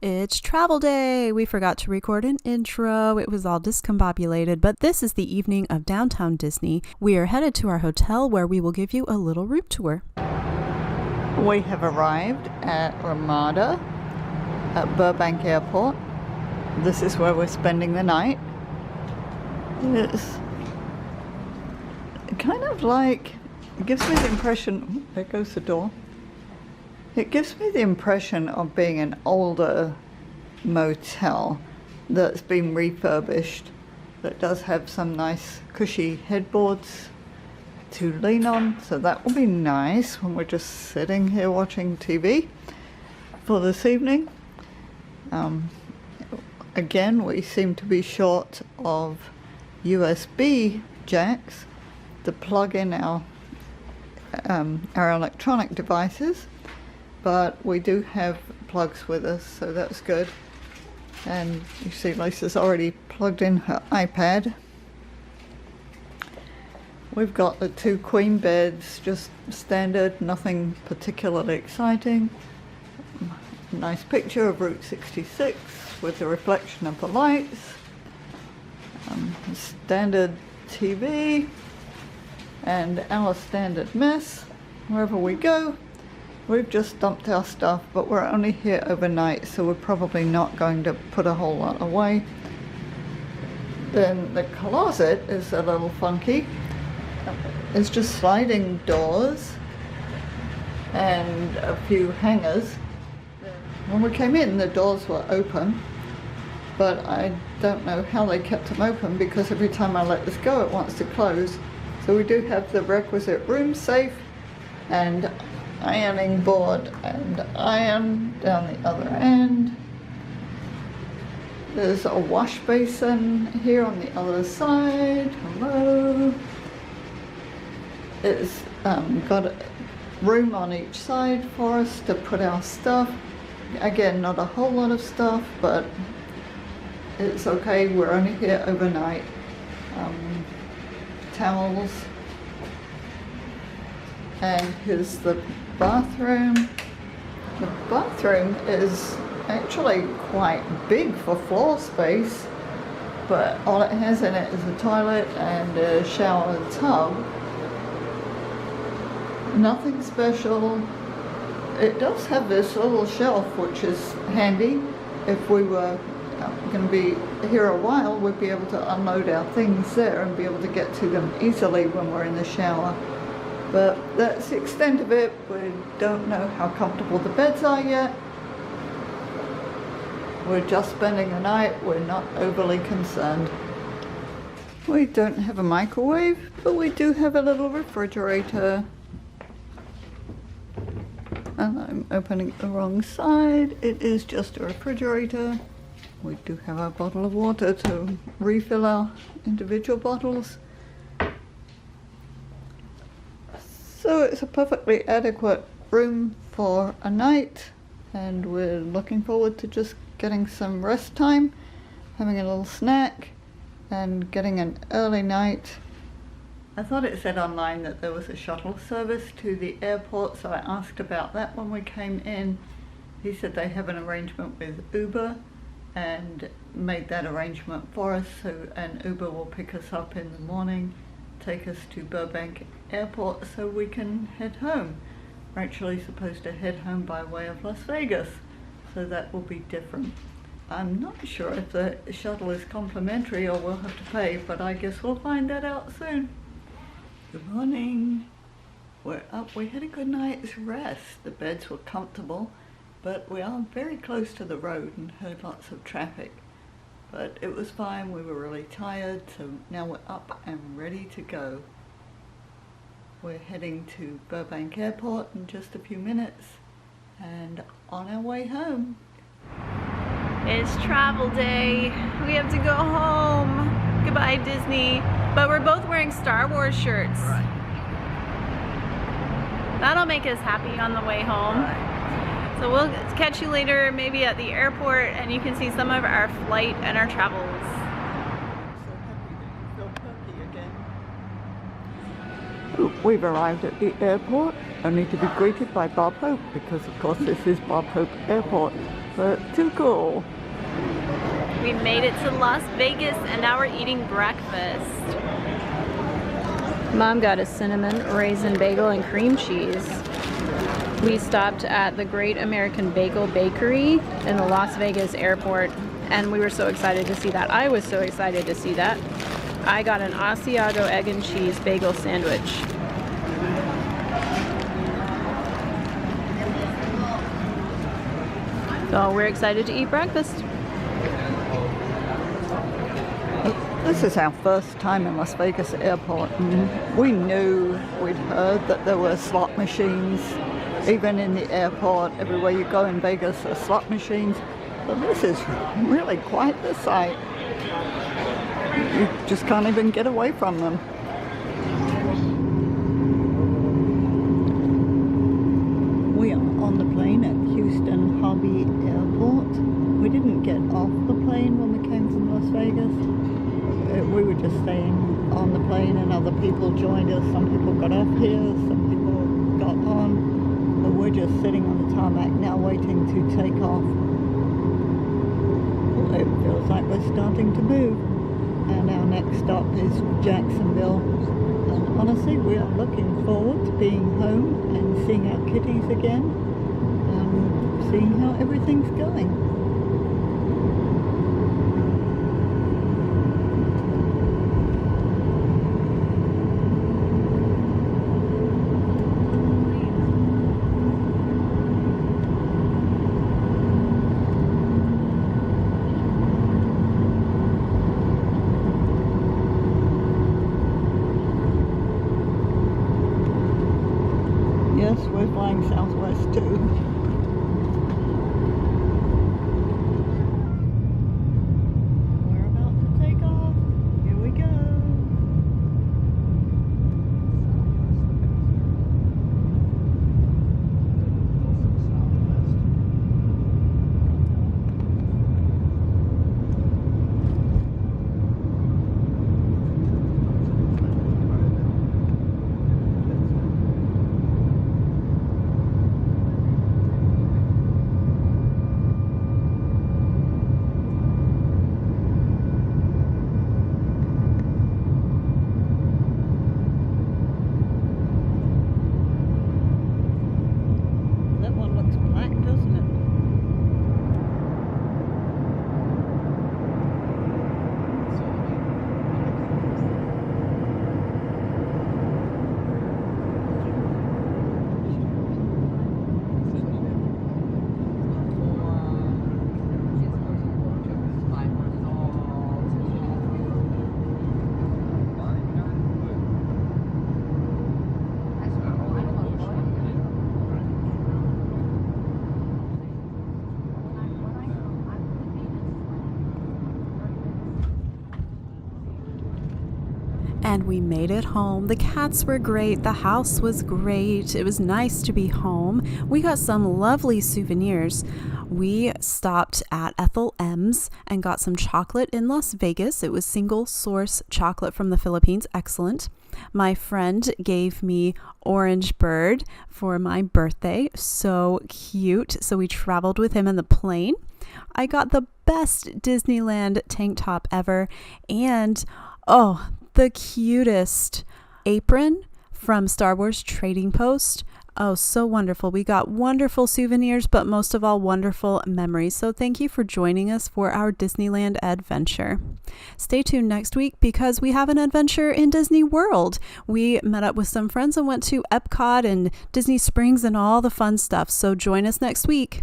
It's travel day! We forgot to record an intro. It was all discombobulated, but this is the evening of downtown Disney. We are headed to our hotel where we will give you a little room tour. We have arrived at Ramada at Burbank Airport. This is where we're spending the night. It's kind of like, it gives me the impression, there goes the door. It gives me the impression of being an older motel that's been refurbished, that does have some nice cushy headboards to lean on, so that will be nice when we're just sitting here watching TV for this evening. Again, we seem to be short of USB jacks to plug in our electronic devices, but we do have plugs with us, so that's good. And you see Lisa's already plugged in her iPad. We've got the 2 queen beds, just standard, nothing particularly exciting. Nice picture of Route 66 with the reflection of the lights. Standard TV and our standard mess wherever we go. We've just dumped our stuff, but we're only here overnight, so we're probably not going to put a whole lot away. Then the closet is a little funky. It's just sliding doors and a few hangers. When we came in, the doors were open, but I don't know how they kept them open because every time I let this go, it wants to close. So we do have the requisite room safe and ironing board and iron down the other end. There's a wash basin here on the other side. Hello. It's got a room on each side for us to put our stuff. Again, not a whole lot of stuff, but it's okay. We're only here overnight. Towels. And here's the bathroom. The bathroom is actually quite big for floor space, but all it has in it is a toilet and a shower tub. Nothing special. It does have this little shelf, which is handy. If we were going to be here a while, we'd be able to unload our things there and be able to get to them easily when we're in the shower. But that's the extent of it. We don't know how comfortable the beds are yet. We're just spending the night. We're not overly concerned. We don't have a microwave, but we do have a little refrigerator. And I'm opening the wrong side. It is just a refrigerator. We do have our bottle of water to refill our individual bottles. So it's a perfectly adequate room for a night, and we're looking forward to just getting some rest time, having a little snack, and getting an early night. I thought it said online that there was a shuttle service to the airport, so I asked about that when we came in. He said they have an arrangement with Uber and made that arrangement for us, so an Uber will pick us up in the morning, take us to Burbank Airport so we can head home. We're actually supposed to head home by way of Las Vegas, so that will be different. I'm not sure if the shuttle is complimentary or we'll have to pay, but I guess we'll find that out soon. Good morning. We're up. We had a good night's rest. The beds were comfortable, but we are very close to the road and heard lots of traffic. But it was fine. We were really tired, so now we're up and ready to go. We're heading to Burbank Airport in just a few minutes and on our way home. It's travel day. We have to go home. Goodbye, Disney. But we're both wearing Star Wars shirts. Right. That'll make us happy on the way home. Right. So we'll catch you later, maybe at the airport, and you can see some of our flight and our travels. So happy that you feel perky again. We've arrived at the airport, only to be greeted by Bob Hope, because of course this is Bob Hope Airport. but too cool. We made it to Las Vegas and now we're eating breakfast. Mom got a cinnamon raisin bagel and cream cheese. We stopped at the Great American Bagel Bakery in the Las Vegas airport and we were so excited to see that. I was so excited to see that. I got an Asiago egg and cheese bagel sandwich. So we're excited to eat breakfast. This is our first time in Las Vegas airport, and we knew, we'd heard that there were slot machines. Even in the airport, everywhere you go in Vegas are slot machines. But this is really quite the sight. You just can't even get away from them. We are on the plane at Houston Hobby Airport. We didn't get off the plane when we came from Las Vegas. We were just staying on the plane and other people joined us. Some people got off here, some people got on. But we're just sitting on the tarmac now waiting to take off. It feels like we're starting to move. And our next stop is Jacksonville. And honestly, we are looking forward to being home and seeing our kitties again. And seeing how everything's going. Yes, we're flying Southwest too. We're about to take off. Here we go. That one looks black, doesn't it? And we made it home. The cats were great. The house was great. It was nice to be home. We got some lovely souvenirs. We stopped at Ethel M's and got some chocolate in Las Vegas. It was single source chocolate from the Philippines. Excellent. My friend gave me Orange Bird for my birthday. So cute. So we traveled with him in the plane. I got the best Disneyland tank top ever. And the cutest apron from Star Wars Trading Post. Oh, so wonderful. We got wonderful souvenirs, but most of all, wonderful memories. So thank you for joining us for our Disneyland adventure. Stay tuned next week because we have an adventure in Disney World. We met up with some friends and went to Epcot and Disney Springs and all the fun stuff. So join us next week.